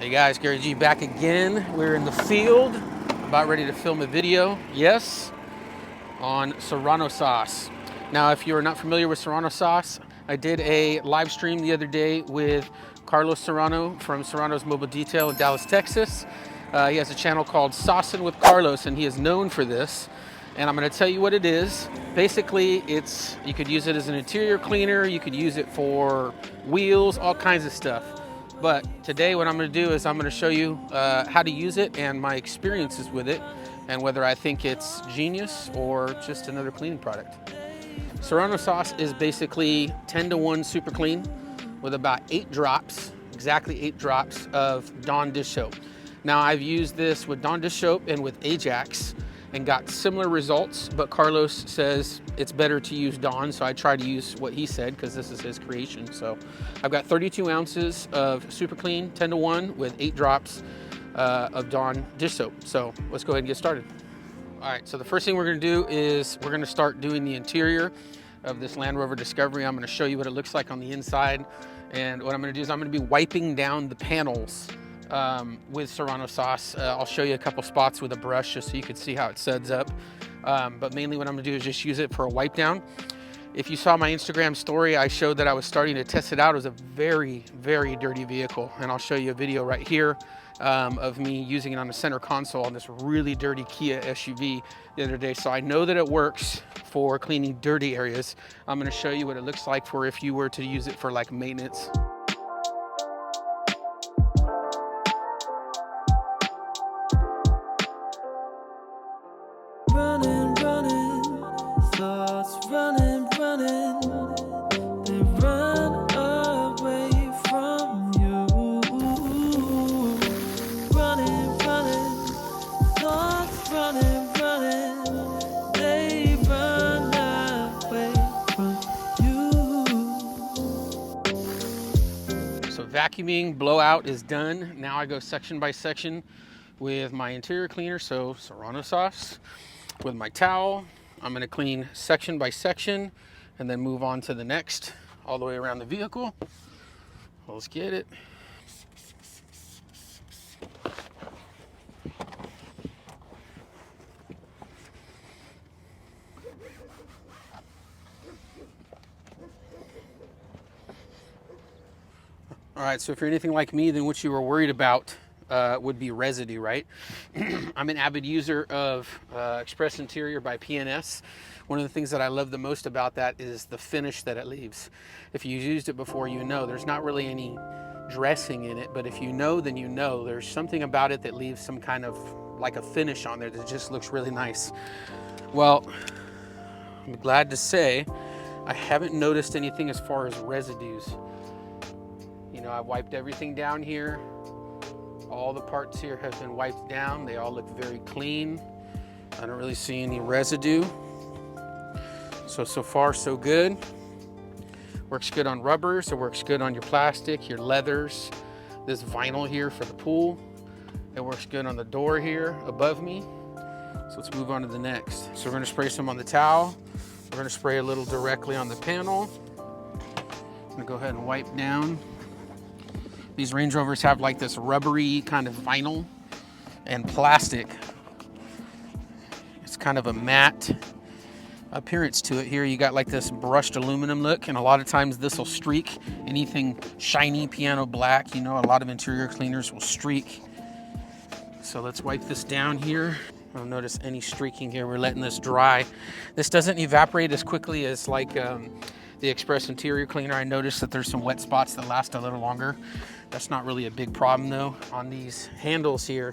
Hey guys, Gary G back again. We're in the field, about ready to film a video, yes, on Serrano sauce. Now, if you're not familiar with Serrano sauce, I did a live stream the other day with Carlos Serrano from Serrano's Mobile Detail in Dallas, Texas. He has a channel called Saucin' with Carlos, and he is known for this. And I'm gonna tell you what it is. Basically, you could use it as an interior cleaner, you could use it for wheels, all kinds of stuff. But today what I'm gonna do is I'm gonna show you how to use it and my experiences with it and whether I think it's genius or just another cleaning product. Serrano sauce is basically 10-to-1 super clean with about 8 drops, exactly 8 drops of Dawn dish soap. Now I've used this with Dawn dish soap and with Ajax and got similar results, but Carlos says it's better to use Dawn, so I try to use what he said because this is his creation. So I've got 32 ounces of super clean 10-to-1 with 8 drops of Dawn dish soap. So let's go ahead and get started. All right, so the first thing we're gonna do is we're gonna start doing the interior of this Land Rover Discovery. I'm gonna show you what it looks like on the inside. And what I'm gonna do is I'm gonna be wiping down the panels with Serrano sauce. I'll show you a couple spots with a brush just so you can see how it sets up. But mainly what I'm gonna do is just use it for a wipe down. If you saw my Instagram story, I showed that I was starting to test it out. It was a very, very dirty vehicle. And I'll show you a video right here of me using it on the center console on this really dirty Kia SUV the other day. So I know that it works for cleaning dirty areas. I'm gonna show you what it looks like for if you were to use it for like maintenance. Running, thoughts running, they run away from you. Running, thoughts running, they run away from you. So vacuuming, blowout is done. Now I go section by section with my interior cleaner, so Serrano sauce. With my towel, I'm going to clean section by section and then move on to the next all the way around the vehicle. Let's get it. All right, so if you're anything like me, then what you were worried about would be residue, right? I'm an avid user of Express Interior by PNS. One of the things that I love the most about that is the finish that it leaves. If you've used it before, you know there's not really any dressing in it, but if you know, then you know. There's something about it that leaves some kind of like a finish on there that just looks really nice. Well, I'm glad to say I haven't noticed anything as far as residues. You know, I've wiped everything down here. All the parts here have been wiped down. They all look very clean. I don't really see any residue. So far so good. Works good on rubbers. It works good on your plastic, your leathers, this vinyl here for the pool. It works good on the door here above me. So let's move on to the next. So we're gonna spray some on the towel. We're gonna spray a little directly on the panel. I'm gonna go ahead and wipe down. These Range Rovers have like this rubbery kind of vinyl and plastic. It's kind of a matte appearance to it here. You got like this brushed aluminum look, and a lot of times this will streak. Anything shiny, piano black, you know, a lot of interior cleaners will streak. So let's wipe this down here. I don't notice any streaking here. We're letting this dry. This doesn't evaporate as quickly as like the Express Interior Cleaner. I noticed that there's some wet spots that last a little longer. That's not really a big problem though. On these handles here,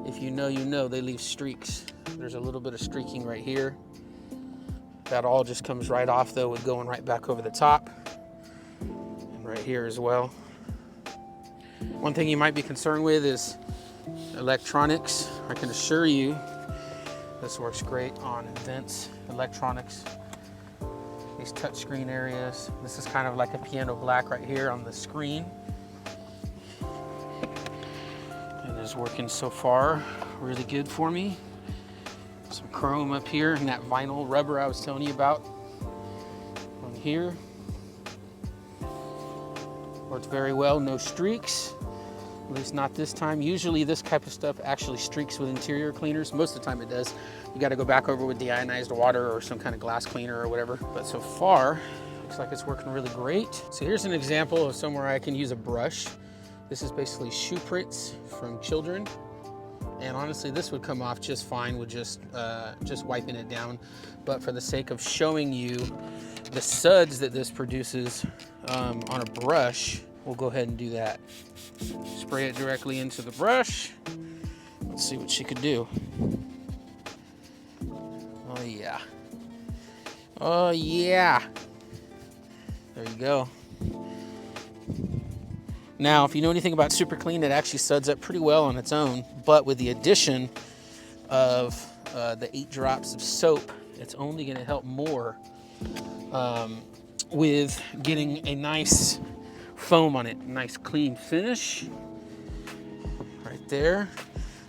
if you know, you know, they leave streaks. There's a little bit of streaking right here. That all just comes right off though with going right back over the top. And right here as well. One thing you might be concerned with is electronics. I can assure you this works great on vents, electronics, these touchscreen areas. This is kind of like a piano black right here on the screen. It is working so far really good for me. Some chrome up here and that vinyl rubber I was telling you about on here. Worked very well, no streaks. At least not this time. Usually this type of stuff actually streaks with interior cleaners. Most of the time it does. You got to go back over with deionized water or some kind of glass cleaner or whatever. But so far, looks like it's working really great. So here's an example of somewhere I can use a brush. This is basically shoe prints from children. And honestly, this would come off just fine with just wiping it down. But for the sake of showing you the suds that this produces on a brush, we'll go ahead and do that. Spray it directly into the brush. Let's see what she could do. Oh yeah. Oh yeah. There you go. Now, if you know anything about Super Clean, it actually suds up pretty well on its own, but with the addition of the 8 drops of soap, it's only going to help more with getting a nice foam on it. Nice clean finish. Right there.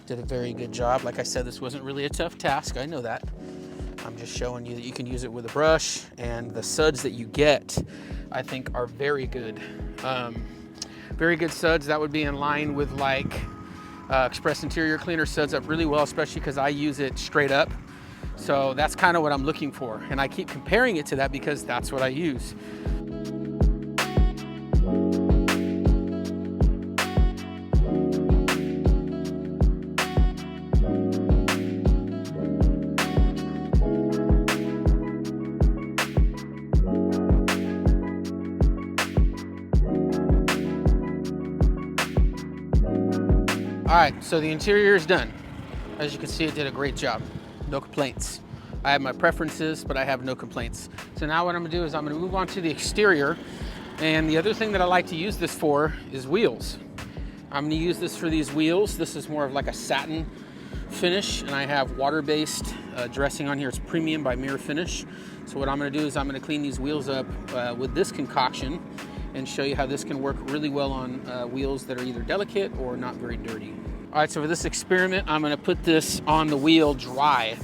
Did a very good job. Like I said, this wasn't really a tough task. I know that. I'm just showing you that you can use it with a brush, and the suds that you get, I think, are very good. Very good suds. That would be in line with like Express Interior Cleaner suds up really well, especially because I use it straight up. So that's kind of what I'm looking for. And I keep comparing it to that because that's what I use. All right, so the interior is done. As you can see, it did a great job. No complaints. I have my preferences, but I have no complaints. So now what I'm gonna do is I'm gonna move on to the exterior. And the other thing that I like to use this for is wheels. I'm gonna use this for these wheels. This is more of like a satin finish, and I have water-based dressing on here. It's premium by Mirror Finish. So what I'm gonna do is I'm gonna clean these wheels up with this concoction and show you how this can work really well on wheels that are either delicate or not very dirty. All right, so for this experiment, I'm gonna put this on the wheel dry,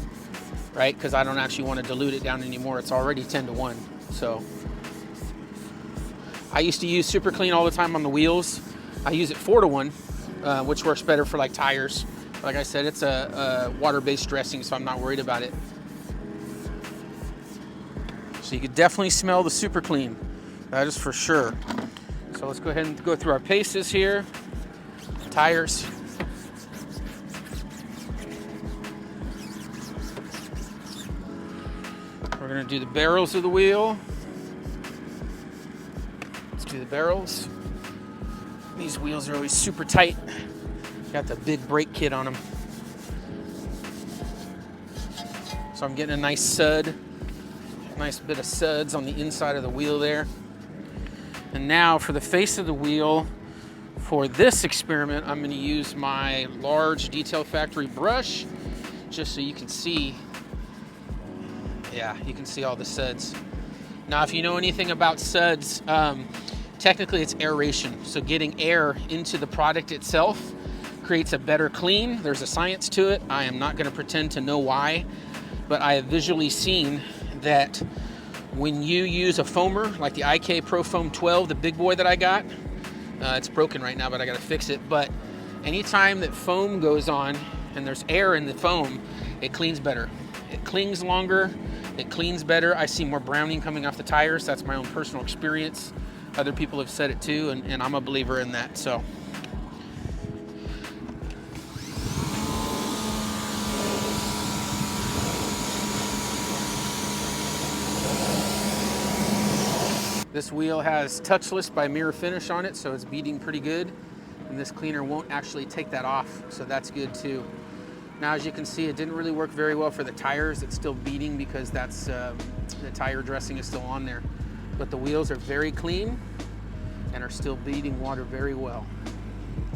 right? Because I don't actually want to dilute it down anymore. It's already 10-to-1. So I used to use Super Clean all the time on the wheels. I use it 4-to-1, which works better for like tires. Like I said, it's a water-based dressing, so I'm not worried about it. So you could definitely smell the Super Clean. That is for sure. So let's go ahead and go through our paces here. Tires. We're gonna do the barrels of the wheel. Let's do the barrels. These wheels are always super tight. Got the big brake kit on them. So I'm getting a nice sud. Nice bit of suds on the inside of the wheel there. And now for the face of the wheel, for this experiment, I'm gonna use my large Detail Factory brush, just so you can see, yeah, you can see all the suds. Now, if you know anything about suds, technically it's aeration. So getting air into the product itself creates a better clean. There's a science to it. I am not gonna pretend to know why, but I have visually seen that when you use a foamer like the IK Pro Foam 12, the big boy that I got, it's broken right now, but I gotta fix it. But anytime that foam goes on and there's air in the foam, it cleans better. It clings longer, it cleans better. I see more browning coming off the tires. That's my own personal experience. Other people have said it too, and I'm a believer in that. So. This wheel has Touchless by Mirror Finish on it, so it's beading pretty good. And this cleaner won't actually take that off, so that's good too. Now, as you can see, it didn't really work very well for the tires. It's still beading because that's the tire dressing is still on there. But the wheels are very clean and are still beading water very well.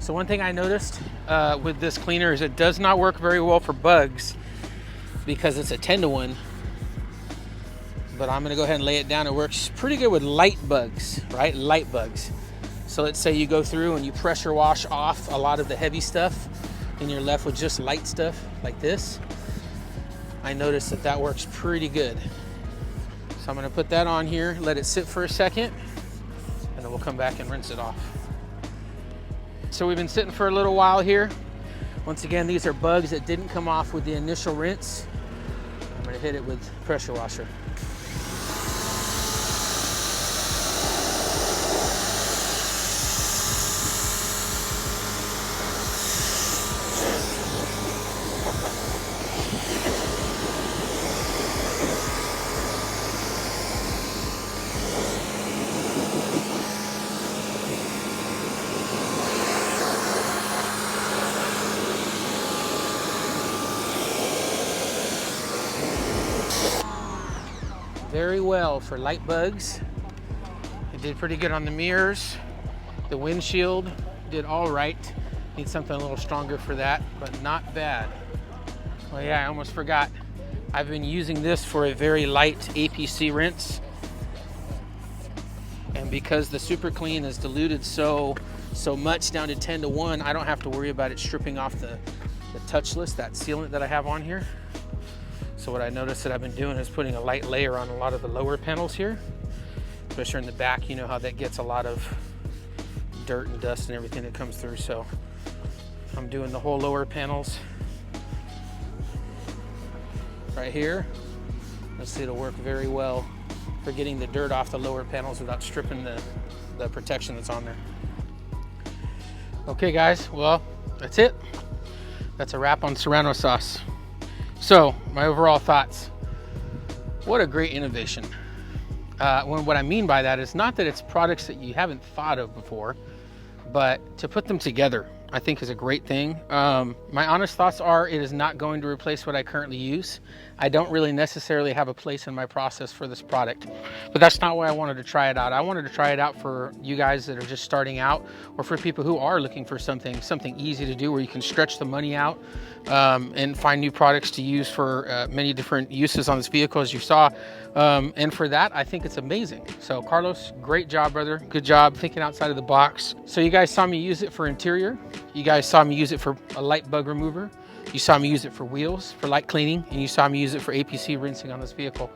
So one thing I noticed with this cleaner is it does not work very well for bugs because it's a 10-to-1. But I'm gonna go ahead and lay it down. It works pretty good with light bugs, right? Light bugs. So let's say you go through and you pressure wash off a lot of the heavy stuff and you're left with just light stuff like this. I noticed that that works pretty good. So I'm gonna put that on here, let it sit for a second, and then we'll come back and rinse it off. So we've been sitting for a little while here. Once again, these are bugs that didn't come off with the initial rinse. I'm gonna hit it with pressure washer. Very well for light bugs. It did pretty good on the mirrors. The windshield did all right. Need something a little stronger for that, but not bad. Oh yeah, I almost forgot. I've been using this for a very light APC rinse. And because the Super Clean is diluted so much down to 10:1, I don't have to worry about it stripping off the touchless, that sealant that I have on here. So what I noticed that I've been doing is putting a light layer on a lot of the lower panels here, especially in the back. You know how that gets a lot of dirt and dust and everything that comes through. So I'm doing the whole lower panels right here. Let's see, it'll work very well for getting the dirt off the lower panels without stripping the protection that's on there. Okay guys, well, that's it. That's a wrap on Serrano sauce. So my overall thoughts, what a great innovation. What I mean by that is not that it's products that you haven't thought of before, but to put them together, I think is a great thing. My honest thoughts are it is not going to replace what I currently use. I don't really necessarily have a place in my process for this product, but that's not why I wanted to try it out. I wanted to try it out for you guys that are just starting out, or for people who are looking for something easy to do where you can stretch the money out and find new products to use for many different uses on this vehicle, as you saw. And for that, I think it's amazing. So Carlos, great job, brother. Good job thinking outside of the box. So you guys saw me use it for interior. You guys saw me use it for a light bug remover. You saw me use it for wheels, for light cleaning, and you saw me use it for APC rinsing on this vehicle.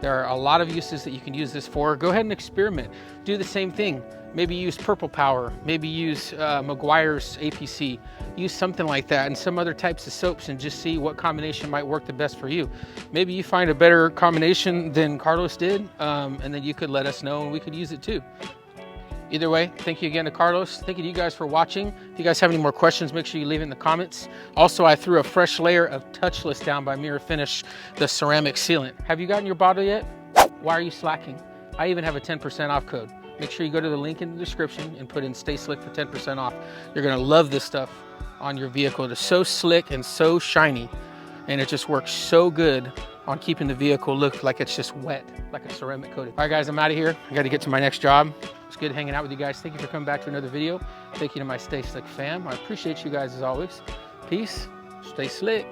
There are a lot of uses that you can use this for. Go ahead and experiment. Do the same thing. Maybe use Purple Power, maybe use Meguiar's APC. Use something like that and some other types of soaps and just see what combination might work the best for you. Maybe you find a better combination than Carlos did, and then you could let us know and we could use it too. Either way, thank you again to Carlos. Thank you to you guys for watching. If you guys have any more questions, make sure you leave it in the comments. Also, I threw a fresh layer of touchless down by Mirror Finish, the ceramic sealant. Have you gotten your bottle yet? Why are you slacking? I even have a 10% off code. Make sure you go to the link in the description and put in Stay Slick for 10% off. You're gonna love this stuff on your vehicle. It is so slick and so shiny, and it just works so good on keeping the vehicle look like it's just wet, like a ceramic coating. All right guys, I'm out of here. I gotta get to my next job. It's good hanging out with you guys. Thank you for coming back to another video. Thank you to my Stay Slick fam. I appreciate you guys as always. Peace, stay slick.